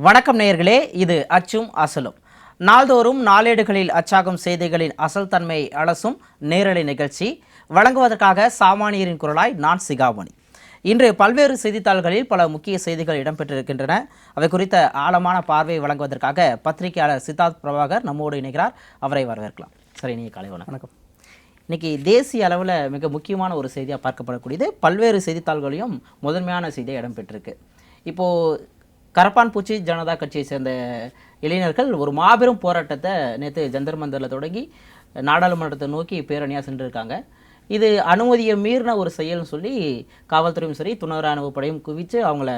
வணக்கம் நேயர்களே, இது அச்சும் அசலும். நாள்தோறும் நாளேடுகளில் அச்சாகும் செய்திகளின் அசல் தன்மை அலசும் நேரலை நிகழ்ச்சி வழங்குவதற்காக சாமானியரின் குரலாய் நான் சிகாமணி. இன்று பல்வேறு செய்தித்தாள்களில் பல முக்கிய செய்திகள் இடம்பெற்றிருக்கின்றன. அவை குறித்த ஆழமான பார்வையை வழங்குவதற்காக பத்திரிகையாளர் சித்தார்த் பிரபாகர் நம்மோடு இணைகிறார். அவரை வரவேற்கலாம். சரி, நீங்கள் காலை வணக்கம். இன்னைக்கு தேசிய அளவில் மிக முக்கியமான ஒரு செய்தியாக பார்க்கப்படக்கூடியது பல்வேறு செய்தித்தாள்களையும் முதன்மையான செய்தியாக இடம்பெற்றிருக்கு. இப்போது கரப்பான் பூச்சி ஜனதா கட்சியை சேர்ந்த இளைஞர்கள் ஒரு மாபெரும் போராட்டத்தை நேற்று ஜந்தர் மந்தரில் தொடங்கி நாடாளுமன்றத்தை நோக்கி பேரணியாக சென்றிருக்காங்க. இது அனுமதியை மீறின ஒரு செயல்னு சொல்லி காவல்துறையும் சரி துணை ராணுவ படையும் குவித்து அவங்கள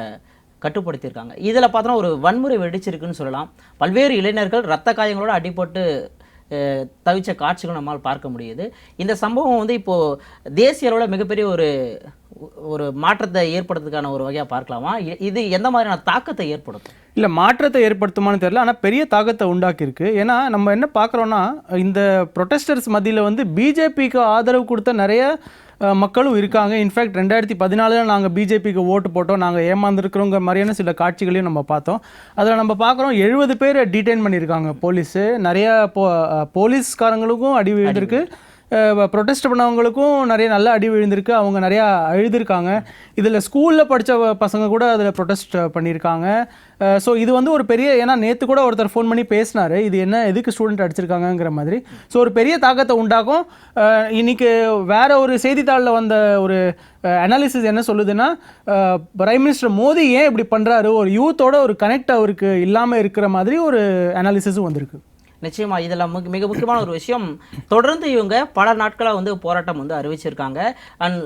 கட்டுப்படுத்தியிருக்காங்க. இதில் பார்த்தோன்னா ஒரு வன்முறை வெடிச்சிருக்குன்னு சொல்லலாம். பல்வேறு இளைஞர்கள் இரத்த காயங்களோடு அடிபட்டு தவிச்ச காட்சிகள் நம்மால் பார்க்க முடியுது. இந்த சம்பவம் இப்போது தேசிய அளவில் மிகப்பெரிய ஒரு மாற்றத்தை ஏற்படுறதுக்கான ஒரு வகையாக பார்க்கலாமா? இது எந்த மாதிரியான தாக்கத்தை ஏற்படுத்தும்? இல்லை, மாற்றத்தை ஏற்படுத்துமான்னு தெரியல, ஆனால் பெரிய தாக்கத்தை உண்டாக்கியிருக்கு. ஏன்னா நம்ம என்ன பார்க்குறோன்னா, இந்த ப்ரொட்டஸ்டர்ஸ் மத்தியில் பிஜேபிக்கு ஆதரவு கொடுத்த நிறைய மக்களும் இருக்காங்க. இன்ஃபேக்ட் 2014 நாங்கள் பிஜேபிக்கு ஓட்டு போட்டோம், நாங்கள் ஏமாந்துருக்கிறோங்கிற மாதிரியான சில காட்சிகளையும் நம்ம பார்த்தோம். அதில் நம்ம பார்க்குறோம் 70 பேர் டீடைன் பண்ணியிருக்காங்க போலீஸு. நிறைய போலீஸ்காரங்களுக்கும் அடி விழுந்திருக்கு, ப்ரொட்டஸ்ட் பண்ணவங்களுக்கும் நிறைய நல்ல அடி விழுந்திருக்கு. அவங்க நிறையா எழுதியிருக்காங்க. இதில் ஸ்கூலில் படித்த பசங்க கூட அதில் ப்ரொட்டஸ்ட் பண்ணியிருக்காங்க. ஸோ இது ஒரு பெரிய, ஏன்னா நேற்று கூட ஒருத்தர் ஃபோன் பண்ணி பேசினார், இது என்ன எதுக்கு ஸ்டூடெண்ட் அடிச்சிருக்காங்கங்கிற மாதிரி. ஸோ ஒரு பெரிய தாக்கத்தை உண்டாகும். இன்றைக்கி வேற ஒரு செய்தித்தாளில் வந்த ஒரு அனாலிசிஸ் என்ன சொல்லுதுன்னா, பிரைம் மினிஸ்டர் மோடி ஏன் இப்படி பண்ணுறாரு, ஒரு யூத்தோட ஒரு கனெக்ட் அவருக்கு இல்லாமல் இருக்கிற மாதிரி ஒரு அனாலிசிஸும் வந்திருக்கு. நிச்சயமாக இதில் மிக முக்கியமான ஒரு விஷயம், தொடர்ந்து இவங்க பல நாட்களாக போராட்டம் அறிவிச்சிருக்காங்க. அண்ட்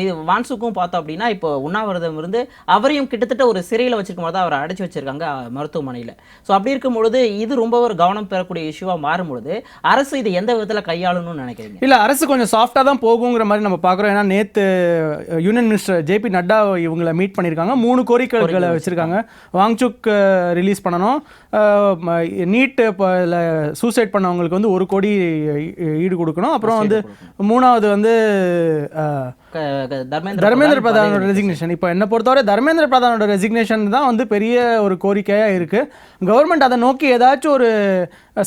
இது வான்சுக்கும் பார்த்தோம் அப்படின்னா, இப்போ உண்ணாவிரதம் இருந்து அவரையும் கிட்டத்தட்ட ஒரு சிறையில் வச்சிருக்கும் போது அவரை அடைச்சி வச்சிருக்காங்க மருத்துவமனையில். ஸோ அப்படி இருக்கும் பொழுது இது ரொம்ப ஒரு கவனம் பெறக்கூடிய இஷ்யூவாக மாறும் பொழுது அரசு இது எந்த விதத்தில் கையாளணும்னு நினைக்கிறீங்க? இல்லை, அரசு கொஞ்சம் சாஃப்டாக தான் போகுங்கிற மாதிரி நம்ம பார்க்குறோம். ஏன்னா நேற்று யூனியன் மினிஸ்டர் ஜேபி நட்டா இவங்களை மீட் பண்ணியிருக்காங்க. 3 கோரிக்கைகளை வச்சுருக்காங்க. வாங்சுக் ரிலீஸ் பண்ணணும், நீட் சூசைட் பண்ணவங்களுக்கு 1 கோடி ஈடு கொடுக்கணும், அப்புறம் மூணாவது தர்மேந்திர பிரதானோட ரெசிக்னேஷன். இப்போ என்னை பொறுத்தவரை தர்மேந்திர பிரதானோட ரெசிக்னேஷன் தான் பெரிய ஒரு கோரிக்கையாக இருக்குது. கவர்மெண்ட் அதை நோக்கி ஏதாச்சும் ஒரு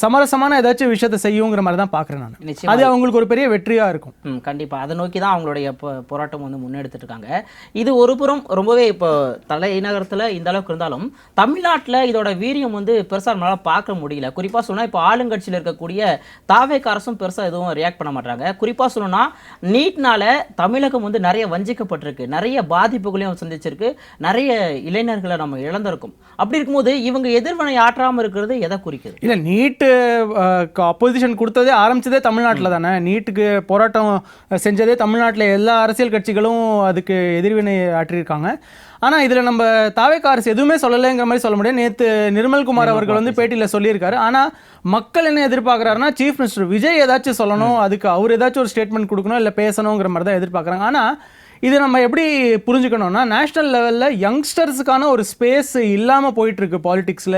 சமரசமான ஏதாச்சும் விஷயத்தை செய்யுங்கிற மாதிரி தான் பார்க்குறேன் நான். அது அவங்களுக்கு ஒரு பெரிய வெற்றியாக இருக்கும். கண்டிப்பாக அதை நோக்கி தான் அவங்களுடைய போராட்டம் முன்னெடுத்துட்டு இருக்காங்க. இது ஒரு புறம் ரொம்பவே இப்போ தலைநகரத்தில் இந்த அளவுக்கு இருந்தாலும் தமிழ்நாட்டில் இதோட வீரியம் பெருசாக நம்மளால் பார்க்க முடியல. குறிப்பாக சொன்னால் இப்போ ஆளுங்கட்சியில் இருக்கக்கூடிய தாவேக அரசும் பெருசாக எதுவும் ரியாக்ட் பண்ண மாட்டாங்க. குறிப்பாக சொல்லணும்னா நீட்னால தமிழகம் நிறைய வஞ்சிக்கப்பட்டிருக்கு, நிறைய பாதிப்புகளையும் சந்திச்சிருக்கு, நிறைய இளைஞர்களை நம்ம இழந்திருக்கும். அப்படி இருக்கும்போது இவங்க எதிர்வினை ஆற்றாமல் இருக்கிறது எதை குறிக்குது? இல்லை, நீட்டு அப்போசிஷன் கொடுத்ததே ஆரம்பிச்சதே தமிழ்நாட்டில் தானே. நீட்டுக்கு போராட்டம் செஞ்சதே தமிழ்நாட்டில். எல்லா அரசியல் கட்சிகளும் அதுக்கு எதிர்வினை ஆற்றியிருக்காங்க. ஆனால் இதில் நம்ம தாவேக அரசு எதுவுமே சொல்லலைங்கிற மாதிரி சொல்ல முடியாது. நேற்று நிர்மல்குமார் அவர்கள் பேட்டியில் சொல்லியிருக்காரு. ஆனால் மக்கள் என்ன எதிர்பார்க்குறாருன்னா, சீஃப் மினிஸ்டர் விஜய் ஏதாச்சும் சொல்லணும், அதுக்கு அவர் ஏதாச்சும் ஒரு ஸ்டேட்மெண்ட் கொடுக்கணும், இல்லை பேசணுங்கிற மாதிரி தான் எதிர்பார்க்குறாங்க. ஆனால் இது நம்ம எப்படி புரிஞ்சுக்கணும்னா, நேஷ்னல் லெவலில் யங்ஸ்டர்ஸுக்கான ஒரு ஸ்பேஸ் இல்லாமல் போயிட்டுருக்கு பாலிடிக்ஸில்.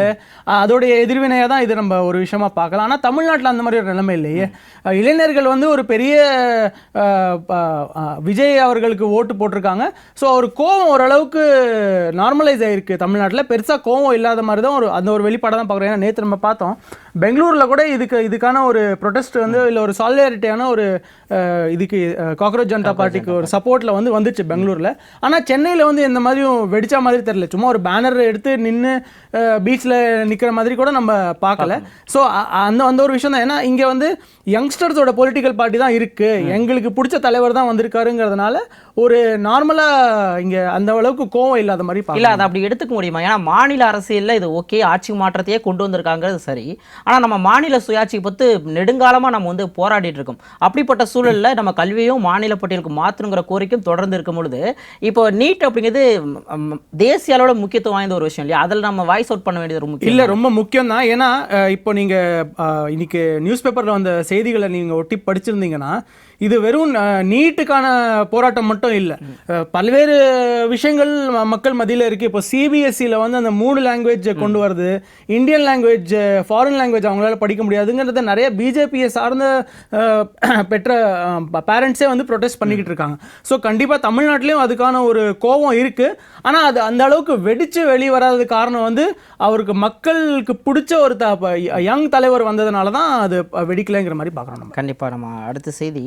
அதோடைய எதிர்வினையாக தான் இது நம்ம ஒரு விஷயமா பார்க்கலாம். ஆனால் தமிழ்நாட்டில் அந்த மாதிரி ஒரு நிலைமை இல்லையே. இளைஞர்கள் ஒரு பெரிய விஜய் அவர்களுக்கு ஓட்டு போட்டிருக்காங்க. ஸோ ஒரு கோவம் ஓரளவுக்கு நார்மலைஸ் ஆகிருக்கு தமிழ்நாட்டில். பெருசாக கோவம் இல்லாத மாதிரி தான் அந்த ஒரு வெளிப்பாடாக தான் பார்க்குறோம். ஏன்னா நேற்று நம்ம பார்த்தோம் பெங்களூரில் கூட இதுக்கான ஒரு ப்ரொடெஸ்ட் இல்லை ஒரு சாலிடாரிட்டியான ஒரு இதுக்கு காக்ரோச் ஜனதா பார்ட்டிக்கு ஒரு சப்போர்ட்டில் வந்துச்சு பெங்களூரில். ஆனால் சென்னையில் இந்த மாதிரியும் வெடிச்சா மாதிரி தெரியல. சும்மா ஒரு பேனர் எடுத்து நின்று பீச்சில் நிற்கிற மாதிரி கூட நம்ம பார்க்கல. ஸோ அந்த ஒரு விஷயம் தான். ஏன்னா இங்கே யங்ஸ்டர்ஸோட பொலிட்டிக்கல் பார்ட்டி தான் இருக்குது, எங்களுக்கு பிடிச்ச தலைவர் தான் வந்திருக்காருங்கிறதுனால ஒரு நார்மலாக இங்கே அந்த அளவுக்கு கோவம் இல்லாத மாதிரி இல்லை. அதை அப்படி எடுத்துக்க முடியுமா? ஏன்னா மாநில அரசியலில் இது ஓகே, ஆட்சி மாற்றத்தையே கொண்டு வந்திருக்காங்கிறது சரி. ஆனால் நம்ம மாநில சுயாட்சி பற்றி நெடுங்காலமாக நம்ம போராடிட்டு இருக்கோம். அப்படிப்பட்ட சூழலில் நம்ம கல்வியும் மாநில பட்டியலுக்கு மாற்றணுங்கிற கோரிக்கையும் தொடர்ந்து இருக்கும் பொழுது இப்போ நீட் அப்படிங்கிறது தேசிய அளவில் முக்கியத்துவம் வாய்ந்த ஒரு விஷயம் இல்லையா? அதில் நம்ம வாய்ஸ் அவுட் பண்ண வேண்டியது முக்கியம் இல்லை, ரொம்ப முக்கியம் தான். ஏன்னா இப்போ நீங்கள் இன்னைக்கு நியூஸ் பேப்பரில் வந்த செய்திகளை நீங்கள் ஒட்டி படிச்சிருந்தீங்கன்னா, இது வெறும் நீட்டுக்கான போராட்டம் மட்டும் இல்லை, பல்வேறு விஷயங்கள் மக்கள் மத்தியில் இருக்குது. இப்போ சிபிஎஸ்சியில் அந்த 3 லாங்குவேஜ் கொண்டு வருது, Indian language foreign language language அவங்களால படிக்க முடியாதுங்கிறத நிறைய பிஜேபியை சார்ந்த பெற்ற பேரண்ட்ஸே வந்து ப்ரொடெஸ்ட் பண்ணிக்கிட்டு இருக்காங்க. ஸோ கண்டிப்பாக தமிழ்நாட்டிலையும் அதுக்கான ஒரு கோபம் இருக்குது. ஆனால் அது அந்த அளவுக்கு வெடித்து வெளியே வராத காரணம் வந்து அவருக்கு மக்களுக்கு பிடிச்ச ஒரு யங் தலைவர் வந்ததுனால தான் அது வெடிக்கலைங்கிற மாதிரி பார்க்குறோம் நம்ம. கண்டிப்பாக நம்ம அடுத்த செய்தி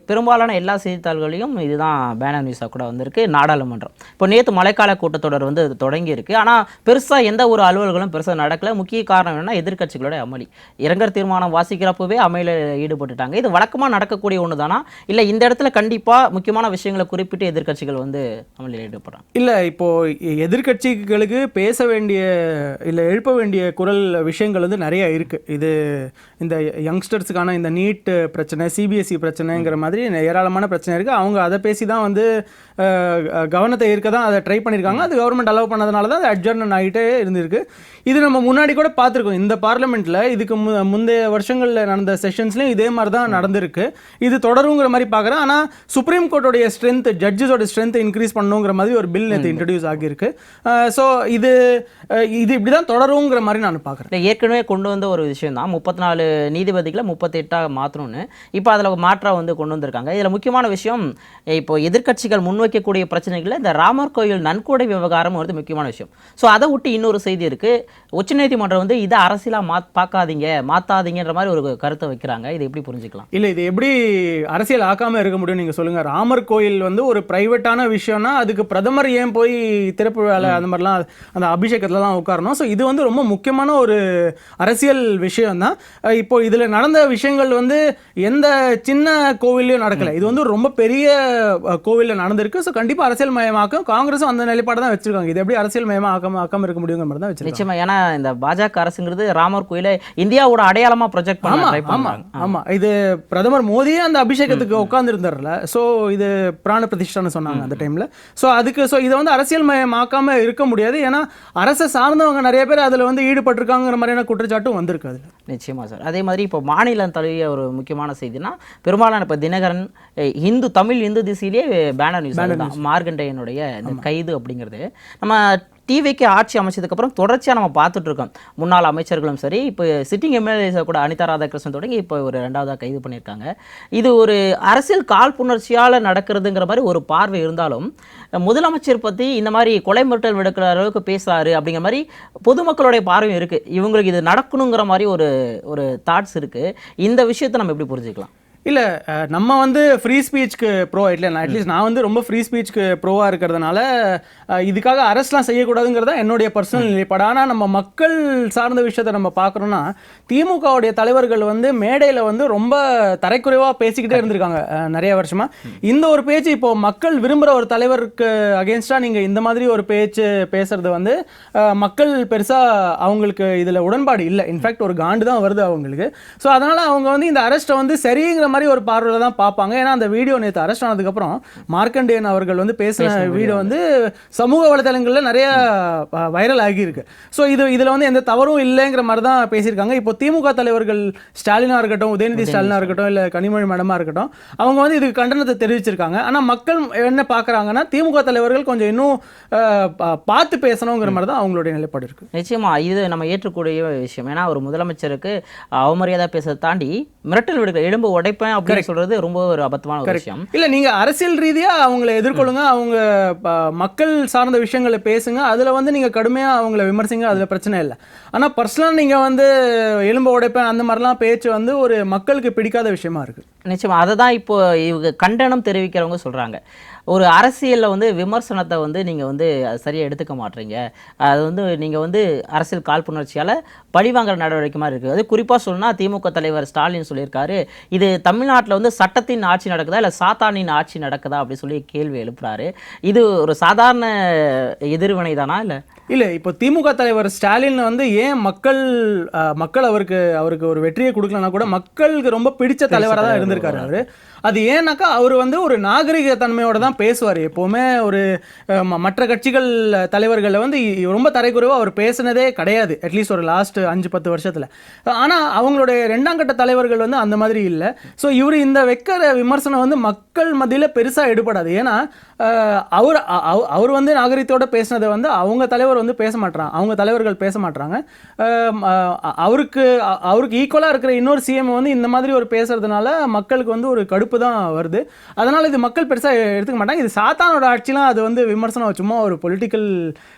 பெரும்பாலான எல்லா செய்தித்தாள்களையும் இதுதான் பேனர் நியூஸாக கூட வந்திருக்கு. நாடாளுமன்றம் இப்போ நேற்று மழைக்கால கூட்டத்தொடர் வந்து தொடங்கி இருக்கு. ஆனால் பெருசாக எந்த ஒரு அலுவல்களும் பெருசாக நடக்கல. முக்கிய காரணம் என்னன்னா எதிர்க்கட்சிகளோட அமளி. இரங்கல் தீர்மானம் வாசிக்கிறப்பவே அமளியில் ஈடுபட்டுட்டாங்க. இது வழக்கமாக நடக்கக்கூடிய ஒன்று தானா, இல்லை இந்த இடத்துல கண்டிப்பாக முக்கியமான விஷயங்களை குறிப்பிட்டு எதிர்க்கட்சிகள் வந்து அமளியில் ஈடுபடுறாங்க? இல்லை, இப்போ எதிர்க்கட்சிகளுக்கு பேச வேண்டிய இல்லை எழுப்ப வேண்டிய குரல் விஷயங்கள் வந்து நிறைய இருக்குது. இது இந்த யங்ஸ்டர்ஸுக்கான இந்த நீட் பிரச்சனை, சிபிஎஸ்சி பிரச்சனைங்கிற மாதிரி ஏராளமான பிரச்சனை இருக்குது. அவங்க அதை பேசி தான் வந்து கவனத்தை ஈர்க்க தான் அதை ட்ரை பண்ணியிருக்காங்க. அது கவர்மெண்ட் அலோவ் பண்ணதுனால தான் அது அட்ஜர்ன் ஆகிட்டே இருந்திருக்கு. இது நம்ம முன்னாடி கூட பார்த்துருக்கோம். இந்த பார்லிமெண்ட்டில் இதுக்கு முந்தைய வருஷங்களில் நடந்த செஷன்ஸ்லையும் இதே மாதிரி தான் நடந்திருக்கு. இது தொடருங்கிற மாதிரி பார்க்குறேன். ஆனால் சுப்ரீம் கோர்ட்டோடைய ஸ்ட்ரென்த், ஜட்ஜஸோட ஸ்ட்ரென்த் இன்க்ரீஸ் பண்ணுங்கிற மாதிரி ஒரு பில் நேற்று இன்ட்ரடியூஸ் ஆகியிருக்கு. ஸோ இது இப்படி தான் தொடருங்கிற மாதிரி நான் பார்க்குறேன். ஏற்கனவே கொண்டு வந்த ஒரு விஷயம் தான் 34 நீதிபதிகளை 38 மாற்றணும்னு. இப்போ அதில் மாற்றம் வந்து கொண்டு வந்திருக்காங்க. இதில் முக்கியமான விஷயம், இப்போ எதிர்க்கட்சிகள் முன்வைக்கக்கூடிய பிரச்சனைகளில் இந்த ராமர் கோயில் நன்கொடை விவகாரம் வந்து முக்கியமான விஷயம். ஸோ அதை விட்டு இன்னொரு செய்தி இருக்குது. உச்சநீதிமன்றம் வந்து இதை அரசியலாக பார்க்காதீங்க, மாற்றாதீங்கன்ற மாதிரி ஒரு கருத்தை வைக்கிறாங்க. இதை எப்படி புரிஞ்சுக்கலாம்? இல்லை, இது எப்படி அரசியல் ஆக்காமல் இருக்க முடியும் நீங்கள் சொல்லுங்கள். ராமர் கோயில் வந்து ஒரு ப்ரைவேட்டான விஷயம்னா அதுக்கு பிரதமர் ஏன் போய் திறப்பு வேலை அந்த மாதிரிலாம் அந்த அபிஷேகத்துலலாம் உட்காரணும். ஸோ இது வந்து ரொம்ப முக்கியமான ஒரு அரசியல் விஷயம் தான். இப்போ இதில் நடந்த விஷயங்கள் வந்து எந்த சின்ன கோவிலையும் நடக்கலை. இது வந்து ரொம்ப பெரிய கோவிலில் நடந்திருக்கு. ஸோ கண்டிப்பாக அரசியல் மயமாக்கும். காங்கிரஸும் அந்த நிலைப்பாடு தான் வச்சிருக்காங்க. இது எப்படி அரசியல் மயமாக ஆக்காம இருக்க முடியுங்கிற மாதிரி தான் வச்சிருக்காங்க. நிச்சயமா, ஏன்னா இந்த பாஜக அரசுங்கிறது ராமர் கோயிலை இந்தியாவோட அடையாளமாக ப்ரொஜெக்ட் பண்ண. ஆமாம், இது பிரதமர் மோடியே அந்த அபிஷேகத்துக்கு உட்கார்ந்து இருந்தார்ல. ஸோ இது பிராண பிரதிஷ்டான்னு சொன்னாங்க அந்த டைமில். ஸோ இதை வந்து அரசியல் மயமாக்காம இருக்க முடியாது. ஏன்னா அரசை சார்ந்தவங்க நிறைய பேர் அதில் வந்து ஈடுபட்டிருக்காங்கிற மாதிரியான குற்றச்சாட்டும் வந்திருக்கு அதில். நிச்சயமா சார். அதே மாதிரி இப்போ மாநிலம் தழுவிய ஒரு முக்கியமான செய்தினா, பெரும்பாலான இப்போ தினகரன் தமிழ் இந்து திசையிலேயே பேனர் நியூஸ் தான் மார்கண்டேயனுடைய இந்த கைது அப்படிங்கிறது. நம்ம டிவிக்கு ஆட்சி அமைச்சதுக்கப்புறம் தொடர்ச்சியாக நம்ம பார்த்துட்டு இருக்கோம். முன்னாள் அமைச்சர்களும் சரி, இப்போ சிட்டிங் எம்எல்ஏஸை கூட அனிதா ராதாகிருஷ்ணன் தொடங்கி இப்போ ஒரு 2வதாக கைது பண்ணியிருக்காங்க. இது ஒரு அரசியல் காழ்ப்புணர்ச்சியால் நடக்கிறதுங்கிற மாதிரி ஒரு பார்வை இருந்தாலும், முதலமைச்சர் பற்றி இந்த மாதிரி கொலை மிரட்டல் விடுக்கிற அளவுக்கு பேசுகிறாரு அப்படிங்கிற மாதிரி பொதுமக்களுடைய பார்வையும் இருக்குது. இவங்களுக்கு இது நடக்கணுங்கிற மாதிரி ஒரு தாட்ஸ் இருக்குது. இந்த விஷயத்தை நம்ம எப்படி புரிஞ்சுக்கலாம்? இல்லை, நம்ம வந்து ஃப்ரீ ஸ்பீச்சுக்கு ப்ரோ இல்லை, அட்லீஸ்ட் நான் வந்து ரொம்ப ஃப்ரீ ஸ்பீச்சுக்கு ப்ரோவாக இருக்கிறதுனால இதுக்காக அரெஸ்ட்லாம் செய்யக்கூடாதுங்கிறத என்னுடைய பர்சனல் நிலைப்பாடு. ஆனால் நம்ம மக்கள் சார்ந்த விஷயத்தை நம்ம பார்க்குறோன்னா, திமுகவுடைய தலைவர்கள் வந்து மேடையில் வந்து ரொம்ப தரைக்குறைவாக பேசிக்கிட்டே இருந்திருக்காங்க நிறைய வருஷமாக. இந்த ஒரு பேச்சு இப்போது மக்கள் விரும்புகிற ஒரு தலைவருக்கு அகேன்ஸ்டாக நீங்கள் இந்த மாதிரி ஒரு பேச்சு பேசுறது வந்து மக்கள் பெருசாக அவங்களுக்கு இதில் உடன்பாடு இல்லை. இன்ஃபேக்ட் ஒரு காண்டு தான் வருது அவங்களுக்கு. ஸோ அதனால் அவங்க வந்து இந்த அரெஸ்ட்டை வந்து சரிங்கிற மாதிரி ஒரு பார்வையில் தான் பார்ப்பாங்க. ஏன்னா அந்த வீடியோ நேற்று அரெஸ்ட் ஆனதுக்கப்புறம் மார்க்கண்டேயன் அவர்கள் வந்து பேசின வீடியோ வந்து சமூக வலைதளங்களில் நிறைய வைரல் ஆகியிருக்கு. ஸோ இதில் வந்து எந்த தவறும் இல்லைங்கிற மாதிரி தான் பேசியிருக்காங்க. இப்போ திமுக தலைவர்கள் ஸ்டாலினாக இருக்கட்டும், உதயநிதி ஸ்டாலினாக இருக்கட்டும், இல்லை கனிமொழி மேடமாக இருக்கட்டும், அவங்க வந்து இதுக்கு கண்டனத்தை தெரிவிச்சிருக்காங்க. ஆனால் மக்கள் என்ன பார்க்குறாங்கன்னா, திமுக தலைவர்கள் கொஞ்சம் இன்னும் பார்த்து பேசணுங்கிற மாதிரி தான் அவங்களுடைய நிலைப்பாடு இருக்குது. நிச்சயமா இது நம்ம ஏற்றக்கூடிய விஷயம். ஏன்னா ஒரு முதலமைச்சருக்கு அவமரியாதை பேசுறதை தாண்டி மிரட்டல் விடுக்கிற எலும்பு உடைப்பேன் அப்படின்னு சொல்றது ரொம்ப ஒரு அபத்தமான ஒரு விஷயம். இல்ல, நீங்க அரசியல் ரீதியா அவங்களை எதிர்கொள்ளுங்க, அவங்க மக்கள் சார்ந்த விஷயங்களை பேசுங்க, அதுல வந்து நீங்க கடுமையா அவங்களை விமர்சிங்க, அதுல பிரச்சனை இல்லை. ஆனா பர்சனலா நீங்க வந்து எலும்பு உடைப்பேன் அந்த மாதிரிலாம் பேச்சு வந்து ஒரு மக்களுக்கு பிடிக்காத விஷயமா இருக்கு. நிச்சயமா அதை தான் இப்போ இவங்க கண்டனம் தெரிவிக்கிறவங்க சொல்றாங்க. ஒரு அரசியலில் வந்து விமர்சனத்தை வந்து நீங்கள் வந்து சரியாக எடுத்துக்க மாட்டீங்க, அது வந்து நீங்கள் வந்து அரசியல் காழ்ப்புணர்ச்சியால் பழிவாங்கிற நடவடிக்கை மாதிரி இருக்குது. அது குறிப்பாக சொன்னால் திமுக தலைவர் ஸ்டாலின் சொல்லியிருக்காரு, இது தமிழ்நாட்டில் வந்து சட்டத்தின் ஆட்சி நடக்குதா இல்லை சாத்தானின் ஆட்சி நடக்குதா அப்படி சொல்லி கேள்வி எழுப்புறாரு. இது ஒரு சாதாரண எதிர்வினை தானா? இல்லை, இப்போ திமுக தலைவர் ஸ்டாலின் வந்து ஏன் மக்கள் அவருக்கு ஒரு வெற்றியை கொடுக்கலன்னா கூட மக்களுக்கு ரொம்ப பிடிச்ச தலைவராக தான் இருந்திருக்காரு அவரு. அது ஏன்னாக்கா அவர் வந்து ஒரு நாகரிக தன்மையோட தான் தான் பேசுவார். எப்போவுமே ஒரு மற்ற கட்சிகள் தலைவர்களை வந்து ரொம்ப தரைக்குறைவாக அவர் பேசுனதே கிடையாது, அட்லீஸ்ட் ஒரு லாஸ்ட் 5-10 வருஷத்தில். ஆனால் அவங்களுடைய 2ஆம் கட்ட தலைவர்கள் வந்து அந்த மாதிரி இல்லை. ஸோ இவர் இந்த வைக்கிற விமர்சனம் வந்து மக்கள் மத்தியில் பெருசாக எடுபடாது. ஏன்னா அவர் வந்து நாகரிகத்தோட பேசினதை வந்து அவங்க தலைவர் வந்து பேச மாட்டாங்க, அவங்க தலைவர்கள் பேச மாட்டாங்க. அவருக்கு ஈக்குவலாக இருக்கிற இன்னொரு சிஎம் வந்து இந்த மாதிரி ஒரு பேசுறதுனால மக்களுக்கு வந்து ஒரு கடுப்பு தான் வருது. அதனால் இது மக்கள் பெருசாக எடுத்துக்க மாட்டாங்க. இது சாத்தானோட ஆட்சிலாம் அது வந்து விமர்சனம் சும்மா ஒரு பொலிட்டிக்கல்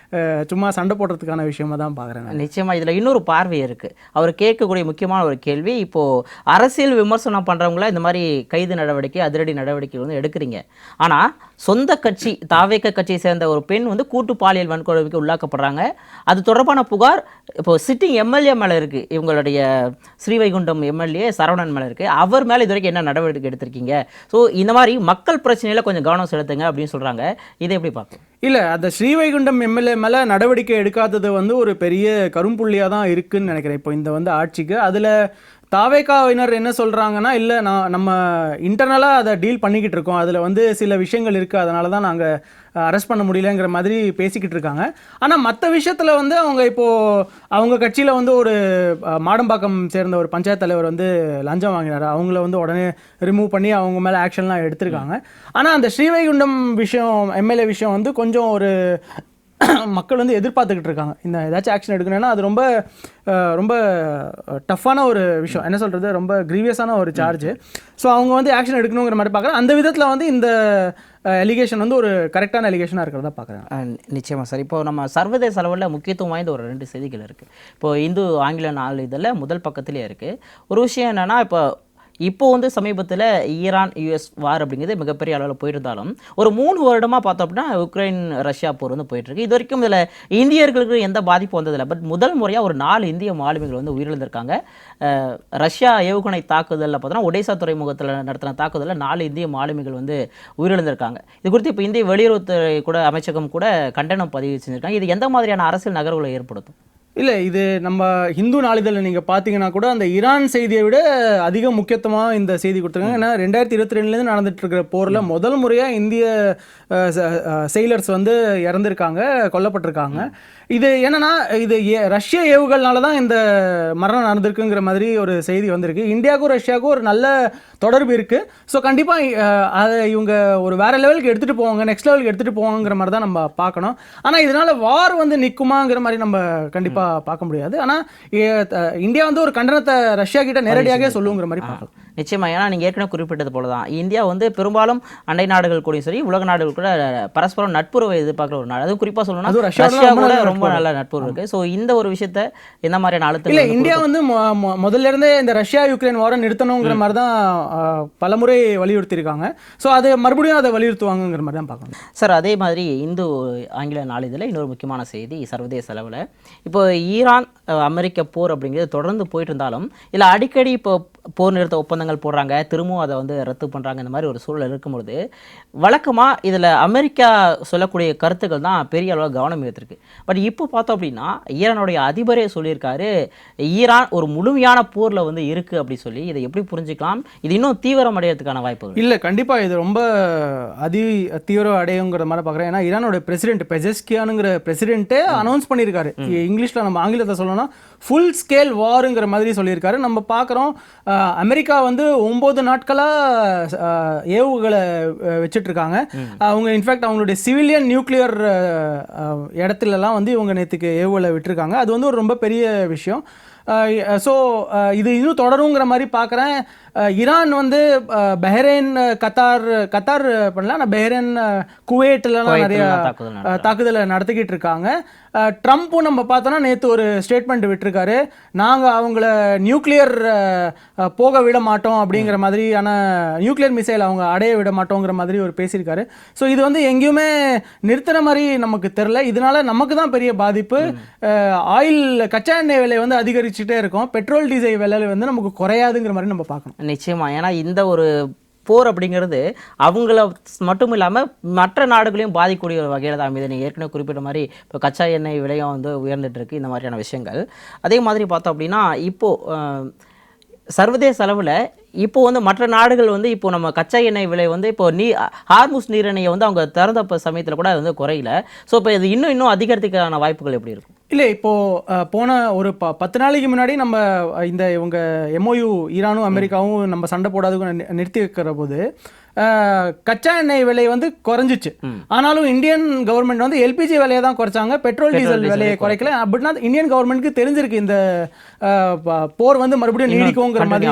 சும்மா சண்டை போடுறதுக்கான விஷயமா தான் பார்க்குறேன். நிச்சயமாக இதில் இன்னொரு பார்வை இருக்குது. அவர் கேட்கக்கூடிய முக்கியமான ஒரு கேள்வி, இப்போது அரசியல் விமர்சனம் பண்ணுறவங்கள இந்த மாதிரி கைது நடவடிக்கை, அதிரடி நடவடிக்கை வந்து எடுக்கிறீங்க. ஆனால் சொந்த கட்சி தாவேக கட்சியை சேர்ந்த ஒரு பெண் வந்து கூட்டு பாலியல் வன்கொடுமைக்கு உள்ளாக்கப்படுறாங்க. அது தொடர்பான புகார் இப்போ சிட்டிங் எம்எல்ஏ மேலே இருக்குது, இவங்களுடைய ஸ்ரீவைகுண்டம் எம்எல்ஏ சரவணன் மேலே இருக்குது. அவர் மேலே இது வரைக்கும் என்ன நடவடிக்கை எடுத்திருக்கீங்க? ஸோ இந்த மாதிரி மக்கள் பிரச்சனையில் கொஞ்சம் கவனம் செலுத்துங்க அப்படின்னு சொல்கிறாங்க. இதை எப்படி பார்க்கலாம்? இல்லை, அந்த ஸ்ரீவைகுண்டம் எம்எல்ஏ மேலே நடவடிக்கை எடுக்காதது வந்து ஒரு பெரிய கரும்புள்ளியாக தான் இருக்குதுன்னு நினைக்கிறேன் இப்போ இந்த வந்து ஆட்சிக்கு. அதில் தாவேகாவினர் என்ன சொல்கிறாங்கன்னா, இல்லை நம்ம இன்டர்னலாக அதை டீல் பண்ணிக்கிட்டு இருக்கோம், அதில் வந்து சில விஷயங்கள் இருக்குது, அதனால தான் நாங்கள் அரெஸ்ட் பண்ண முடியலங்கிற மாதிரி பேசிக்கிட்டு இருக்காங்க. ஆனால் மற்ற விஷயத்தில் வந்து அவங்க இப்போது அவங்க கட்சியில் வந்து ஒரு மாடம்பாக்கம் சேர்ந்த ஒரு பஞ்சாயத்து தலைவர் வந்து லஞ்சம் வாங்கினார், அவங்கள வந்து உடனே ரிமூவ் பண்ணி அவங்க மேலே ஆக்ஷன்லாம் எடுத்திருக்காங்க. ஆனால் அந்த ஸ்ரீவைகுண்டம் விஷயம், எம்எல்ஏ விஷயம் வந்து கொஞ்சம் ஒரு மக்கள் வந்து எதிர்பார்த்துக்கிட்டு இருக்காங்க. இந்த ஏதாச்சும் ஆக்ஷன் எடுக்கணும்னா அது ரொம்ப ரொம்ப டஃப்பான ஒரு விஷயம், என்ன சொல்கிறது, ரொம்ப க்ரீவியஸான ஒரு சார்ஜ். ஸோ அவங்க வந்து ஆக்ஷன் எடுக்கணுங்கிற மாதிரி பார்க்குறேன். அந்த விதத்தில் வந்து இந்த எலிகேஷன் வந்து ஒரு கரெக்டான எலிகேஷனாக இருக்கிறதா பார்க்குறேன். நிச்சயமாக சார். இப்போ நம்ம சர்வதேச அளவில் முக்கியத்துவம் வாய்ந்த ஒரு 2 செய்திகள் இருக்குது. இப்போது இந்து ஆங்கில நாளிதழில் முதல் பக்கத்திலே இருக்குது. ஒரு விஷயம் என்னென்னா, இப்போ வந்து சமீபத்தில் ஈரான் யூஎஸ் வார் அப்படிங்கிறது மிகப்பெரிய அளவில் போயிருந்தாலும் ஒரு 3 வருடமாக பார்த்தோம் அப்படின்னா உக்ரைன் ரஷ்யா போர் வந்து போயிட்டுருக்கு. இது வரைக்கும் இதில் இந்தியர்களுக்கு எந்த பாதிப்பு வந்ததில்லை. பட் முதல் முறையாக ஒரு 4 இந்திய மாலுமிகள் வந்து உயிரிழந்திருக்காங்க. ரஷ்யா ஏவுகணை தாக்குதலில் பார்த்தோன்னா ஒடேசா துறைமுகத்தில் நடத்தின தாக்குதலில் 4 இந்திய மாலுமிகள் வந்து உயிரிழந்திருக்காங்க. இது குறித்து இப்போ இந்திய வெளியுறவுத்துறை கூட அமைச்சகம் கூட கண்டனம் பதிவு செஞ்சுருக்காங்க. இது எந்த மாதிரியான அரசியல் நகர்வுகளை ஏற்படுத்தும்? இல்லை, இது நம்ம ஹிந்து நாளிதழில் நீங்கள் பார்த்தீங்கன்னா கூட அந்த ஈரான் செய்தியை விட அதிக முக்கியத்துவமாக இந்த செய்தி கொடுத்துருக்காங்க. ஏன்னா 2022 நடந்துட்டு இருக்கிற போரில் முதல் முறையாக இந்திய செயிலர்ஸ் வந்து இறந்துருக்காங்க, கொல்லப்பட்டிருக்காங்க. இது என்னன்னா, இது ரஷ்ய ஏவுகள்னால தான் இந்த மரணம் நடந்திருக்குங்கிற மாதிரி ஒரு செய்தி வந்திருக்கு. இந்தியாவுக்கும் ரஷ்யாவுக்கும் ஒரு நல்ல தொடர்பு இருக்குது. ஸோ கண்டிப்பாக அதை இவங்க ஒரு வேறு லெவலுக்கு எடுத்துகிட்டு போவாங்க, நெக்ஸ்ட் லெவலுக்கு எடுத்துகிட்டு போவாங்கிற மாதிரி தான் நம்ம பார்க்கணும். ஆனால் இதனால் வார் வந்து நிற்குமாங்கிற மாதிரி நம்ம கண்டிப்பாக பார்க்க முடியாது. ஆனால் இந்தியா வந்து ஒரு கண்டனத்தை ரஷ்யா கிட்ட நேரடியாகவே சொல்லுங்கிற மாதிரி பார்க்கலாம். நிச்சயமாக. ஏன்னா நீங்கள் ஏற்கனவே குறிப்பிட்டது போல தான் இந்தியா வந்து பெரும்பாலும் அண்டை நாடுகள் கூடயும் சரி உலக நாடுகள் கூட பரஸ்பரம் நட்புறவை எதிர்பார்க்குற ஒரு நாடு. அதுவும் குறிப்பாக சொல்லணும்னா ரஷ்யா கூட ரொம்ப நல்ல நட்புறவு இருக்குது. ஸோ இந்த ஒரு விஷயத்தை என்ன மாதிரியான அழுத்தம் இல்லை, இந்தியா வந்து முதல்ல இருந்தே இந்த ரஷ்யா யுக்ரைன் வாரம் நிறுத்தணுங்கிற மாதிரி தான் பலமுறை வலியுறுத்தியிருக்காங்க. ஸோ அது மறுபடியும் அதை வலியுறுத்துவாங்கிற மாதிரி தான் பார்க்கணும் சார். அதே மாதிரி இந்து ஆங்கில நாளிதழில் இன்னொரு முக்கியமான செய்தி சர்வதேச அளவில் இப்போ ஈரான் அமெரிக்க போர் அப்படிங்கிறது தொடர்ந்து போயிட்டு இருந்தாலும் இதில் அடிக்கடி இப்போ போர் நிறுத்த ஒப்பந்தங்கள் போடுறாங்க, திரும்பவும் அதை வந்து ரத்து பண்ணுறாங்க. இந்த மாதிரி ஒரு சூழல் இருக்கும்பொழுது வழக்கமாக இதில் அமெரிக்கா சொல்லக்கூடிய கருத்துக்கள் தான் பெரிய அளவில் கவனம் எடுத்திருக்கு. பட் இப்போ பார்த்தோம் அப்படின்னா ஈரானுடைய அதிபரே சொல்லியிருக்காரு, ஈரான் ஒரு முழுமையான போரில் வந்து இருக்குது அப்படி சொல்லி. இதை எப்படி புரிஞ்சுக்கலாம்? இது இன்னும் தீவிரம் அடையிறதுக்கான வாய்ப்பு இல்லை, கண்டிப்பாக இது ரொம்ப தீவிரம் அடையுங்கிற மாதிரி பார்க்குறேன். ஏன்னா ஈரானோட பிரசிடென்ட் பெஜஸ்கியானுங்கிற பிரசிடென்ட்டே அனௌன்ஸ் பண்ணியிருக்காரு. இங்கிலீஷில் நம்ம ஆங்கிலத்தை சொல்லணும்னா ஃபுல் ஸ்கேல் வாருங்கிற மாதிரி சொல்லியிருக்காரு. நம்ம பார்க்குறோம் அமெரிக்கா வந்து 9 நாட்களாக ஏவுகளை வச்சுட்ருக்காங்க. அவங்க இன்ஃபேக்ட் அவங்களுடைய சிவிலியன் நியூக்ளியர் இடத்துலலாம் வந்து இவங்க நேற்றுக்கு ஏவுகளை விட்டுருக்காங்க. அது வந்து ஒரு ரொம்ப பெரிய விஷயம். ஸோ இது இன்னும் தொடருங்கிற மாதிரி பார்க்குறேன். ஈரான் வந்து பஹ்ரைன், கத்தார் பண்ணல, ஆனால் பஹ்ரைன், குவைட்லாம் நிறைய தாக்குதலை நடத்திக்கிட்டு இருக்காங்க. ட்ரம்ப்பும் நம்ம பார்த்தோன்னா நேற்று ஒரு ஸ்டேட்மெண்ட் விட்டுருக்காரு, நாங்கள் அவங்கள நியூக்ளியர் போக விட மாட்டோம் அப்படிங்கிற மாதிரியான நியூக்ளியர் மிசைல் அவங்க அடைய விட மாட்டோங்கிற மாதிரி ஒரு பேசியிருக்காரு. ஸோ இது வந்து எங்கேயுமே நிறுத்துற மாதிரி நமக்கு தெரில. இதனால நமக்கு தான் பெரிய பாதிப்பு. ஆயில் கச்சா எண்ணெய் விலை வந்து அதிகரிச்சுட்டே இருக்கும், பெட்ரோல் டீசல் விலை வந்து நமக்கு குறையாதுங்கிற மாதிரி நம்ம பார்க்கணும். நிச்சயமாக. ஏன்னா இந்த ஒரு போர் அப்படிங்கிறது அவங்கள மட்டும் இல்லாமல் மற்ற நாடுகளையும் பாதிக்கக்கூடிய ஒரு வகையில் தான். இதை நீங்கள் ஏற்கனவே குறிப்பிட்ட மாதிரி இப்போ கச்சா எண்ணெய் விலையும் வந்து உயர்ந்துட்டு இருக்கு, இந்த மாதிரியான விஷயங்கள். அதே மாதிரி பார்த்தோம் அப்படின்னா இப்போது சர்வதேச அளவில் இப்போ வந்து மற்ற நாடுகள் வந்து இப்போ நம்ம கச்சா எண்ணெய் விலை வந்து இப்போ ஹார்முஸ் நீரிணையை வந்து அவங்க திறந்த சமயத்தில் கூட அது வந்து குறையல. ஸோ இப்போ இது இன்னும் அதிகரிக்கிறதுக்கான வாய்ப்புகள் எப்படி இருக்கும்? இல்லை இப்போது போன ஒரு 10 நாளைக்கு முன்னாடி நம்ம இவங்க எம்ஓயு ஈரானும் அமெரிக்காவும் நம்ம சண்டை போடாத நிறுத்தி வைக்கிற போது கச்சா எண்ணெய் விலை வந்து குறைஞ்சிச்சு. ஆனாலும் இந்தியன் கவர்மெண்ட் வந்து எல்பிஜி விலையை தான் குறைச்சாங்க, பெட்ரோல் டீசல் விலையை குறைக்கல. அப்படின்னா இந்தியன் கவர்மெண்ட்டுக்கு தெரிஞ்சிருக்கு இந்த போர் வந்து மறுபடியும் நீடிக்குங்கிற மாதிரி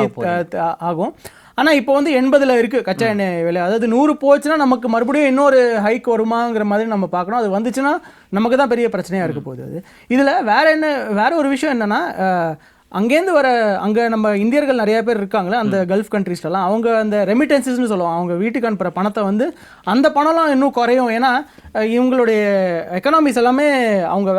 ஆகும். ஆனால் இப்போ வந்து 80ல் இருக்குது கச்சா எண்ணெய் விலை. அதாவது 100 போச்சுன்னா நமக்கு மறுபடியும் இன்னொரு ஹைக் வருமாங்கிற மாதிரி நம்ம பார்க்கணும். அது வந்துச்சுன்னா நமக்கு தான் பெரிய பிரச்சனையாக இருக்க போகுது. அது இதில் வேற ஒரு விஷயம் என்னென்னா, அங்கேருந்து அங்கே நம்ம இந்தியர்கள் நிறைய பேர் இருக்காங்களே அந்த கல்ஃப் கண்ட்ரீஸ்லாம், அவங்க அந்த ரெமிட்டன்சஸ்ன்னு சொல்லுவாங்க, அவங்க வீட்டுக்கு அனுப்புகிற பணத்தை வந்து அந்த பணம்லாம் இன்னும் குறையும். ஏன்னா இவங்களுடைய எக்கனாமிஸ் எல்லாமே அவங்க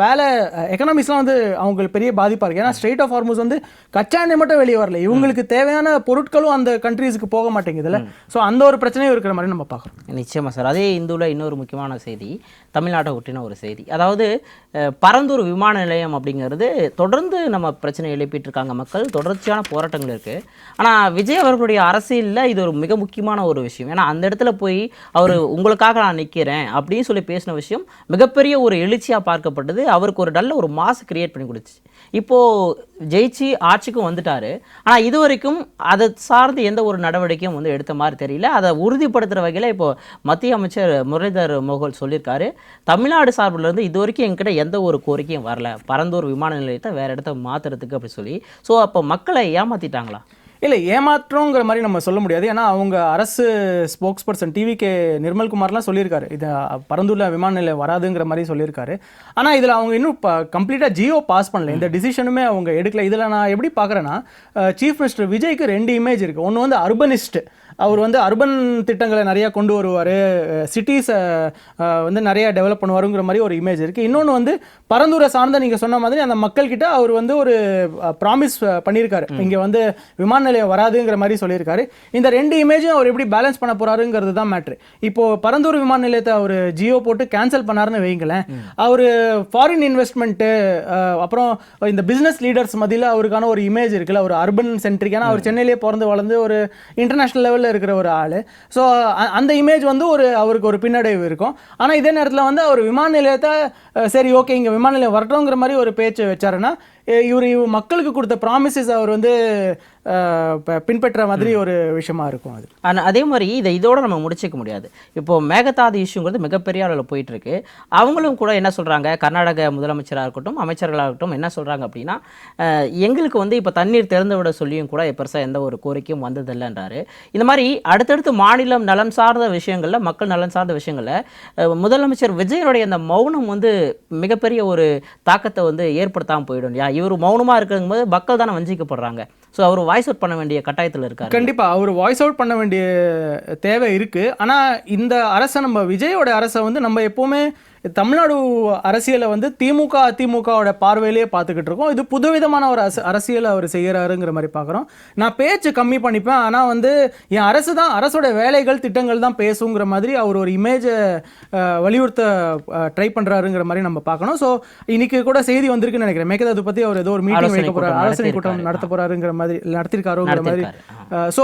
எக்கனாமிஸ்லாம் வந்து அவங்களுக்கு பெரிய பாதிப்பாக இருக்குது. ஏன்னா ஸ்ட்ரெயிட் ஆஃப் ஹார்முஸ் வந்து கச்சா எண்ணெய் மட்டும் வெளியே வரல, இவங்களுக்கு தேவையான பொருட்களும் அந்த கண்ட்ரீஸுக்கு போக மாட்டேங்குதுல்ல. ஸோ அந்த ஒரு பிரச்சனையும் இருக்கிற மாதிரி நம்ம பார்க்குறோம். நிச்சயமாக சார். அதே இந்துவில் இன்னொரு முக்கியமான செய்தி, தமிழ்நாட்டை ஒட்டின ஒரு செய்தி. அதாவது பரந்தூர் விமான நிலையம் அப்படிங்கிறது தொடர்ந்து நம்ம பிரச்சனை எழுப்பிட்டு இருக்காங்க மக்கள், தொடர்ச்சியான போராட்டங்கள் இருக்குது. ஆனால் விஜய் அவர்களுடைய அரசியலில் இது ஒரு மிக முக்கியமான ஒரு விஷயம். ஏன்னா அந்த இடத்துல போய் அவர் உங்களுக்காக நான் நிற்கிறேன் அப்படின்னு சொல்லி பேசின விஷயம் மிகப்பெரிய ஒரு எழுச்சியாக பார்க்கப்பட்டது. அவருக்கு ஒரு நல்ல ஒரு மாஸ் கிரியேட் பண்ணி கொடுத்துச்சு. இப்போது ஜெயிச்சு ஆட்சிக்கும் வந்துட்டார். ஆனால் இது வரைக்கும் அதை சார்ந்து எந்த ஒரு நடவடிக்கையும் வந்து எடுத்த மாதிரி தெரியல. அதை உறுதிப்படுத்துகிற வகையில் இப்போது மத்திய அமைச்சர் முரளிதர் மோகல் சொல்லியிருக்காரு, தமிழ்நாடு சார்பிலிருந்து இது வரைக்கும் என்கிட்ட எந்த ஒரு கோரிக்கையும் வரல, பரந்தூர் விமான நிலையத்தை வேறு இடத்த மாற்றுறதுக்கு அப்படி சொல்லி. ஸோ அப்போ மக்களை ஏமாற்றிட்டாங்களா? இல்லை, ஏமாற்றங்கிற மாதிரி நம்ம சொல்ல முடியாது. ஏன்னா அவங்க அரசு ஸ்போக்ஸ் பர்சன் டிவிகே நிர்மல்குமார்லாம் சொல்லியிருக்காரு, இது பரந்தூரில் விமான நிலையம் வராதுங்கிற மாதிரி சொல்லியிருக்காரு. ஆனால் இதில் அவங்க இன்னும் கம்ப்ளீட்டாக ஜியோ பாஸ் பண்ணல, இந்த டிசிஷனுமே அவங்க எடுக்கல. இதில் நான் எப்படி பார்க்குறேன்னா, சீஃப் மினிஸ்டர் விஜய்க்கு 2 இமேஜ் இருக்குது. ஒன்று வந்து அர்பனிஸ்ட், அவர் வந்து அர்பன் திட்டங்களை நிறையா கொண்டு வருவார், சிட்டிஸை வந்து நிறையா டெவலப் பண்ணுவாருங்கிற மாதிரி ஒரு இமேஜ் இருக்குது. இன்னொன்று வந்து பரந்தூரை சார்ந்த நீங்கள் சொன்ன மாதிரி அந்த மக்கள்கிட்ட அவர் வந்து ஒரு ப்ராமிஸ் பண்ணியிருக்காரு, இங்கே வந்து விமான நிலையம் வராதுங்கிற மாதிரி சொல்லியிருக்காரு. இந்த 2 இமேஜும் அவர் எப்படி பேலன்ஸ் பண்ண போகிறாருங்கிறது தான் மேட்ரு. இப்போது பரந்தூர் விமான நிலையத்தை அவர் ஜியோ போட்டு கேன்சல் பண்ணாருன்னு வைங்களேன், அவர் ஃபாரின் இன்வெஸ்ட்மெண்ட்டு அப்புறம் இந்த பிஸ்னஸ் லீடர்ஸ் மத்தியில் அவருக்கான ஒரு இமேஜ் இருக்குல்ல, ஒரு அர்பன் சென்ட்ரிக். ஏன்னா அவர் சென்னையிலே பிறந்து வளர்ந்து ஒரு இன்டர்நேஷ்னல் லெவலில் இருக்கிற ஒரு ஆள். ஸோ அந்த இமேஜ் வந்து அவருக்கு ஒரு பின்னடைவு இருக்கும். ஆனால் இதே நேரத்தில் வந்து அவர் விமான நிலையத்தை சரி ஓகே இங்கே விமான நிலையம் வரட்டும்ங்கிற மாதிரி ஒரு பேச்சு வச்சாருன்னா, இவர் மக்களுக்கு கொடுத்த ப்ராமிசஸ் அவர் வந்து பின்பற்ற மாதிரி ஒரு விஷயமா இருக்கும். அது ஆனால் அதே மாதிரி இதோட நம்ம முடிச்சிக்க முடியாது. இப்போது மேகதாது இஷ்யூங்கிறது மிகப்பெரிய அளவில் போயிட்டுருக்கு. அவங்களும் கூட என்ன சொல்கிறாங்க, கர்நாடக முதலமைச்சராக இருக்கட்டும் அமைச்சர்களாக இருக்கட்டும் என்ன சொல்கிறாங்க அப்படின்னா, எங்களுக்கு வந்து இப்போ தண்ணீர் திறந்து விட சொல்லியும் கூட பெருசாக எந்த ஒரு கோரிக்கையும் வந்ததில்லைன்றாரு. இந்த மாதிரி அடுத்தடுத்து மாநிலம் நலன் சார்ந்த விஷயங்களில், மக்கள் நலன் சார்ந்த விஷயங்களில் முதலமைச்சர் விஜயனுடைய அந்த மௌனம் வந்து மிகப்பெரிய ஒரு தாக்கத்தை வந்து ஏற்படுத்தாமல் போயிடும். இவர் மௌனமாக இருக்கும்போது மக்கள் தானே வஞ்சிக்கப்படுறாங்க. ஸோ அவர் வாய்ஸ் அவுட் பண்ண வேண்டிய கட்டாயத்தில் இருக்கார். கண்டிப்பாக அவர் வாய்ஸ் அவுட் பண்ண வேண்டிய தேவை இருக்குது. ஆனால் இந்த அரசை, நம்ம விஜயோட அரசை வந்து நம்ம எப்போவுமே தமிழ்நாடு அரசியலை வந்து திமுக அதிமுகவோட பார்வையிலேயே பார்த்துக்கிட்டு இருக்கோம். இது புதுவிதமான ஒரு அரசியலை அவர் செய்கிறாருங்கிற மாதிரி பார்க்குறோம். நான் பேச்சு கம்மி பண்ணிப்பேன், ஆனால் வந்து என் அரசு தான், அரசோட வேலைகள் திட்டங்கள் தான் பேசுங்கிற மாதிரி அவர் ஒரு இமேஜை வலியுறுத்த ட்ரை பண்ணுறாருங்கிற மாதிரி நம்ம பார்க்கணும். ஸோ இன்னைக்கு கூட செய்தி வந்திருக்குன்னு நினைக்கிறேன், மேகதாது பற்றி அவர் ஏதோ ஒரு மீட்டிங் வைக்க போகிறார், ஆலோசனை கூட்டம் நடத்த போகிறாருங்கிற மாதிரி நடத்திருக்காருங்கிற மாதிரி. ஸோ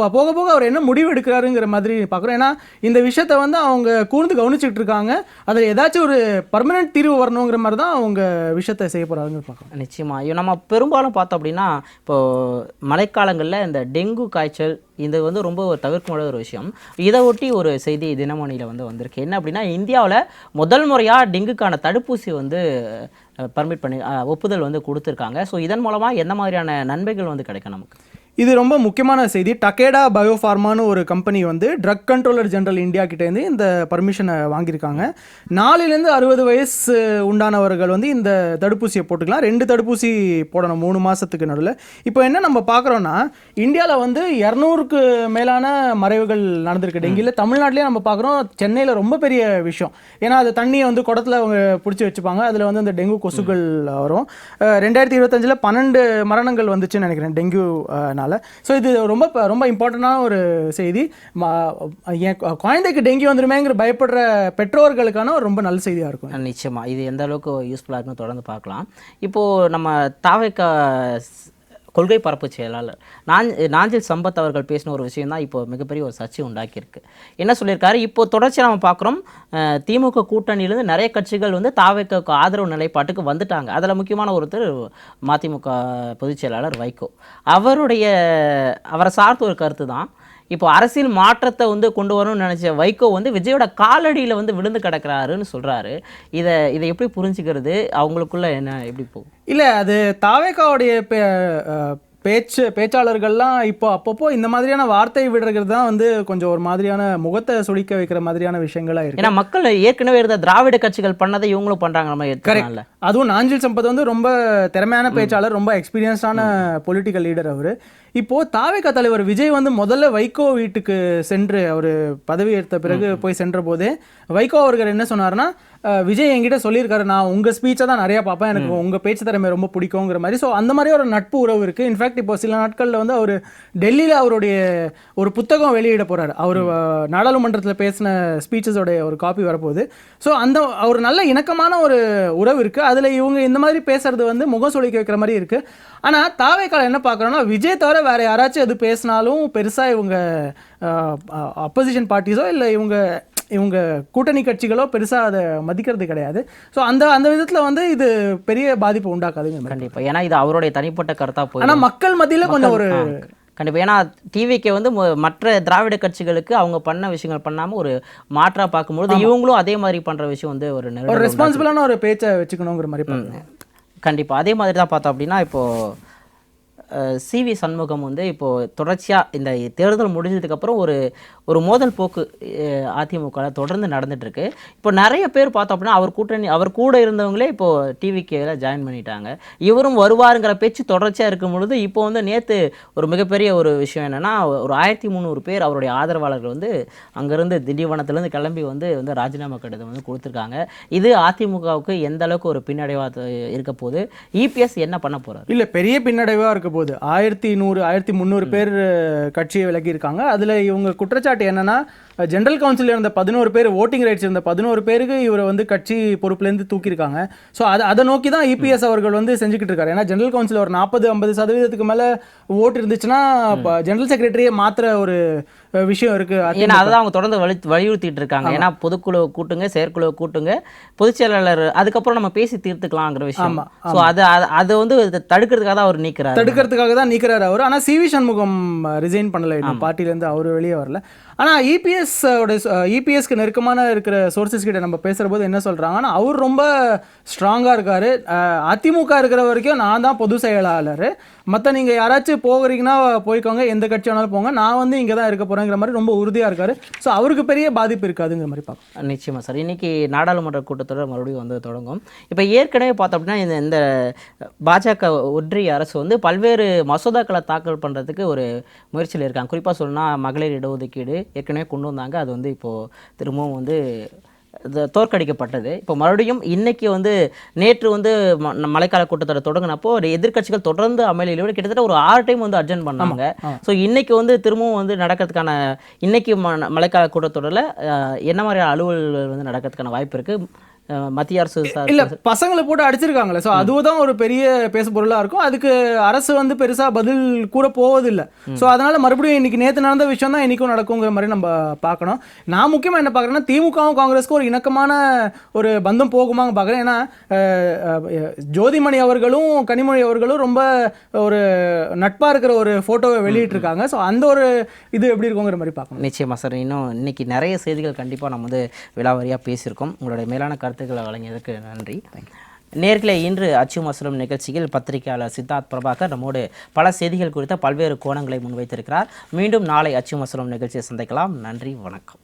போக போக அவர் என்ன முடிவு எடுக்கிறாருங்கிற மாதிரி பார்க்குறோம். ஏன்னா இந்த விஷயத்தை வந்து அவங்க கூர்ந்து கவனிச்சுட்டு இருக்காங்க. அதை ஏதாச்சும் ஒரு பர்மனன்ட் தீர்வு வரணுங்கிற மாதிரி தான் அவங்க விஷயத்தை செய்ய போகிறாங்க பார்க்கலாம். நிச்சயமாக நம்ம பெரும்பாலும் பார்த்தோம் அப்படின்னா, இப்போது மழைக்காலங்களில் இந்த டெங்கு காய்ச்சல் இது வந்து ரொம்ப தவிர்க்க முடியாத ஒரு விஷயம். இதை ஒட்டி ஒரு செய்தி தினமணியில் வந்து வந்திருக்கு. என்ன அப்படின்னா, இந்தியாவில் முதல் முறையாக டெங்குக்கான தடுப்பூசி வந்து பர்மிட் பண்ணி ஒப்புதல் வந்து கொடுத்துருக்காங்க. ஸோ இதன் மூலமாக என்ன மாதிரியான நன்மைகள் வந்து கிடைக்கும் நமக்கு? இது ரொம்ப முக்கியமான செய்தி. டக்கேடா பயோஃபார்மான்னு ஒரு கம்பெனி வந்து ட்ரக் கண்ட்ரோலர் ஜெனரல் இந்தியா கிட்டேருந்து இந்த பர்மிஷனை வாங்கியிருக்காங்க. 4லேருந்து 60 வயசு உண்டானவர்கள் வந்து இந்த தடுப்பூசியை போட்டுக்கலாம். 2 தடுப்பூசி போடணும் 3 மாதத்துக்கு நடுவில். இப்போ என்ன நம்ம பார்க்குறோன்னா, இந்தியாவில் வந்து 200க்கு மேலான மறைவுகள் நடந்திருக்கு டெங்கியில். தமிழ்நாட்டிலே நம்ம பார்க்குறோம், சென்னையில் ரொம்ப பெரிய விஷயம். ஏன்னா அது தண்ணியை வந்து குடத்தில் அவங்க பிடிச்சி வச்சுப்பாங்க, அதில் வந்து அந்த டெங்கு கொசுக்கள் வரும். 2025 12 மரணங்கள் வந்துச்சுன்னு நினைக்கிறேன் டெங்கு. ஸோ இது ரொம்ப ரொம்ப இம்பார்ட்டண்டான ஒரு செய்தி. என் குழந்தைக்கு டெங்கி வந்துடுமேங்கிற பயப்படுற பெற்றோர்களுக்கான ஒரு ரொம்ப நல்ல செய்தியாக இருக்கும். நிச்சயமாக இது எந்த அளவுக்கு யூஸ்ஃபுல்லாக இருக்குன்னு தொடர்ந்து பார்க்கலாம். இப்போது நம்ம தாவேக்கா கொள்கை பரப்பு செயலாளர் நாஞ்சில் சம்பத் அவர்கள் பேசின ஒரு விஷயம் தான் இப்போ மிகப்பெரிய ஒரு சர்ச்சை உண்டாக்கியிருக்கு. என்ன சொல்லியிருக்காரு, இப்போ தொடர்ச்சியாக நம்ம பார்க்குறோம் திமுக கூட்டணியிலேருந்து நிறைய கட்சிகள் வந்து தாவேக்காவுக்கு ஆதரவு நிலைப்பாட்டுக்கு வந்துட்டாங்க. அதில் முக்கியமான ஒருத்தர் மதிமுக பொதுச் செயலாளர் வைகோ. அவரை சார்ந்த ஒரு கருத்து தான், இப்போ அரசியல் மாற்றத்தை வந்து கொண்டு வரணும்னு நினச்ச வைகோ வந்து விஜயோட காலடியில் வந்து விழுந்து கிடக்கிறாருன்னு சொல்கிறாரு. இதை எப்படி புரிஞ்சுக்கிறது, அவங்களுக்குள்ள என்ன எப்படி போகும்? இல்லை, அது தாவேக்காவுடைய பேச்சாளர்கள்லாம் இப்போ அப்பப்போ இந்த மாதிரியான வார்த்தை விடுறது தான் வந்து கொஞ்சம் ஒரு மாதிரியான முகத்தை சுளிக்க வைக்கிற மாதிரியான விஷயங்களா இருக்கு. ஏன்னா மக்கள் ஏற்கனவே இருந்த திராவிட கட்சிகள் பண்ணதை இவங்களும் பண்றாங்க. நம்ம கரெக்ட். அதுவும் நாஞ்சில் சம்பத் வந்து ரொம்ப திறமையான பேச்சாளர், ரொம்ப எக்ஸ்பீரியன்ஸான பொலிட்டிக்கல் லீடர் அவர். இப்போ தாவேகா தலைவர் விஜய் வந்து முதல்ல வைகோ வீட்டுக்கு சென்று அவர் பதவி ஏற்ற பிறகு போய் சென்ற போதே வைகோ அவர்கள் என்ன சொன்னார்னா, விஜய் என்கிட்ட சொல்லியிருக்காரு, நான் உங்கள் ஸ்பீச்சை தான் நிறையா பார்ப்பேன், எனக்கு உங்கள் பேச்சு திறமை ரொம்ப பிடிக்குங்கிற மாதிரி. ஸோ அந்த மாதிரி ஒரு நட்பு உறவு இருக்குது. இன்ஃபேக்ட் இப்போ சில நாட்களில் வந்து அவர் டெல்லியில் அவருடைய ஒரு புத்தகம் வெளியிட போகிறார். அவர் நாடாளுமன்றத்தில் பேசின ஸ்பீச்சஸோடைய ஒரு காப்பி வரப்போகுது. ஸோ அந்த ஒரு நல்ல இணக்கமான ஒரு உறவு இருக்குது. அதில் இவங்க இந்த மாதிரி பேசுறது வந்து முகம் சுளிக்க வைக்கிற மாதிரி இருக்குது. ஆனால் தாவேக்கால என்ன பார்க்குறோன்னா, விஜய் தவிர வேறு யாராச்சும் எது பேசினாலும் பெருசாக இவங்க அப்போசிஷன் பார்ட்டிஸோ இல்லை இவங்க கூட்டணி கட்சிகளோ பெருசாக அதை மதிக்கிறது கிடையாது. ஸோ அந்த விதத்தில் வந்து இது பெரிய பாதிப்பு உண்டாக்காதுங்க. கண்டிப்பாக, ஏன்னா இது அவருடைய தனிப்பட்ட கருத்தாக போய், ஆனால் மக்கள் மத்தியில் கொஞ்சம் ஒரு கண்டிப்பாக, ஏன்னா டிவிக்கு வந்து மற்ற திராவிட கட்சிகளுக்கு அவங்க பண்ண விஷயங்கள் பண்ணாமல் ஒரு மாற்றாக பார்க்கும்போது இவங்களும் அதே மாதிரி பண்ணுற விஷயம் வந்து ஒரு ரெஸ்பான்சிபிளான ஒரு பேச்சை வச்சுக்கணுங்கிற மாதிரி. கண்டிப்பாக அதே மாதிரி தான் பார்த்தோம் அப்படின்னா, இப்போது சிவி சண்முகம் வந்து இப்போது தொடர்ச்சியாக இந்த தேர்தல் முடிஞ்சதுக்கப்புறம் ஒரு மோதல் போக்கு அதிமுக தொடர்ந்து நடந்துகிட்ருக்கு. இப்போ நிறைய பேர் பார்த்தோம் அப்படின்னா அவர் கூட இருந்தவங்களே இப்போது டிவிகேல ஜாயின் பண்ணிட்டாங்க. இவரும் வருவாருங்கிற பேச்சு தொடர்ச்சியாக இருக்கும் பொழுது இப்போ வந்து நேற்று ஒரு மிகப்பெரிய ஒரு விஷயம் என்னென்னா, ஒரு 1300 பேர் அவருடைய ஆதரவாளர்கள் வந்து அங்கேருந்து திண்டிவனத்துலேருந்து கிளம்பி வந்து ராஜினாமா கடிதம் வந்து கொடுத்துருக்காங்க. இது அதிமுகவுக்கு எந்த அளவுக்கு ஒரு பின்னடைவாக இருக்க போகுது, இபிஎஸ் என்ன பண்ண போகிறார்? இல்லை, பெரிய பின்னடைவாக இருக்க போகுது. 1100-1300 பேர் கட்சியை விலகி இருக்காங்க. அதில் இவங்க குற்றச்சாட்டு என்னன்னா, ஜெனரல் கவுன்சில் இருந்த 11 பேர், ஓட்டிங் ரைட்ஸ் இருந்த 11 பேருக்கு இவரை வந்து கட்சி பொறுப்புலேருந்து தூக்கியிருக்காங்க. ஸோ அதை நோக்கி தான் இபிஎஸ் அவர்கள் வந்து செஞ்சுக்கிட்டு இருக்காரு. ஏன்னா ஜெனரல் கவுன்சில் ஒரு 40-50% மேலே ஓட்டு இருந்துச்சுன்னா ஜெனரல் செக்ரட்டரியை மாத்திர ஒரு விஷயம் இருக்கு. ஏன்னா அதான் அவங்க தொடர்ந்து வலியுறுத்திட்டு இருக்காங்க. ஏன்னா பொதுக்குழு கூட்டுங்க, செயற்குழு கூட்டுங்க, பொதுச் செயலாளர் அதுக்கப்புறம் நம்ம பேசி தீர்த்துக்கலாங்கிற விஷயம். ஸோ அதை வந்து தடுக்கிறதுக்காக தான் அவர் தடுக்கிறதுக்காக தான் நீக்கிறார் அவர். ஆனால் சிவி சண்முகம் ரிசைன் பண்ணல, பார்ட்டிலேருந்து அவர் வெளியே வரல. ஆனால் இபிஎஸ்க்கு நெருக்கமான இருக்கிற சோர்சஸ் கிட்ட நம்ம பேசுகிற போது என்ன சொல்கிறாங்கன்னா, அவர் ரொம்ப ஸ்ட்ராங்காக இருக்கார். அதிமுக இருக்கிற வரைக்கும் நான் தான் பொது செயலாளர், மற்ற நீங்கள் யாராச்சும் போகிறீங்கன்னா போய்க்கோங்க, எந்த கட்சி வேணாலும் போங்க, நான் வந்து இங்கே தான் இருக்க போகிறேங்கிற மாதிரி ரொம்ப உறுதியாக இருக்கார். ஸோ அவருக்கு பெரிய பாதிப்பு இருக்காதுங்கிற மாதிரி பார்ப்போம். நிச்சயமாக சார். இன்றைக்கி நாடாளுமன்ற கூட்டத்தொடர் மறுபடியும் வந்து தொடங்கும். இப்போ ஏற்கனவே பார்த்தோம் அப்படின்னா இந்த பாஜக ஒன்றிய அரசு வந்து பல்வேறு மசோதாக்களை தாக்கல் பண்ணுறதுக்கு ஒரு முயற்சியில் இருக்காங்க. குறிப்பாக சொன்னால் மகளிர் இடஒதுக்கீடு ஏற்கனவே கொண்டு வந்தாங்க, அது வந்து இப்போது திரும்பவும் வந்து தோற்கடிக்கப்பட்டது. இப்போ மறுபடியும் இன்னைக்கு வந்து நேற்று வந்து மழைக்கால கூட்டத்தொடர் தொடங்கினப்போ ஒரு எதிர்க்கட்சிகள் தொடர்ந்து அமளியிலோடு கிட்டத்தட்ட ஒரு 6 டைம் வந்து அட்ஜென்ட் பண்ணாங்க. ஸோ இன்னைக்கு வந்து திரும்பவும் வந்து நடக்கிறதுக்கான இன்னைக்கு மழைக்கால கூட்டத்தொடரில் என்ன மாதிரியான அலுவல்கள் வந்து நடக்கிறதுக்கான வாய்ப்பு இருக்குது? மத்திய அரசு இல்லை, பசங்களை போட்டு அடிச்சிருக்காங்களே, ஸோ அதுதான் ஒரு பெரிய பேசு பொருளாக இருக்கும். அதுக்கு அரசு வந்து பெருசாக பதில் கூட போவதில்லை. ஸோ அதனால் மறுபடியும் இன்னைக்கு நேற்று நடந்த விஷயம் தான் இன்றைக்கும் நடக்குங்கிற மாதிரி நம்ம பார்க்கணும். நான் முக்கியமாக என்ன பார்க்குறேன்னா, திமுகவும் காங்கிரஸுக்கும் ஒரு இணக்கமான ஒரு பந்தம் போகுமாங்க பார்க்குறேன். ஏன்னா ஜோதிமணி அவர்களும் கனிமொழி அவர்களும் ரொம்ப ஒரு நட்பாக இருக்கிற ஒரு ஃபோட்டோவை வெளியிட்டிருக்காங்க. ஸோ அந்த ஒரு இது எப்படி இருக்குங்கிற மாதிரி பார்க்கணும். நிச்சயமாக சார். இன்னும் இன்னைக்கு நிறைய செய்திகள் கண்டிப்பாக நம்ம வந்து விலாவாரியாக பேசியிருக்கோம். உங்களுடைய மேலான கருத்துக்களை வழங்கியதற்கு நன்றி. நேர்களே, இன்று அச்சும் அசலும் நிகழ்ச்சியில் பத்திரிகையாளர் சித்தார்த் பிரபாகர் நம்மோடு பல செய்திகள் குறித்த பல்வேறு கோணங்களை முன்வைத்திருக்கிறார். மீண்டும் நாளை அச்சும் அசலும் நிகழ்ச்சியை சந்திக்கலாம். நன்றி, வணக்கம்.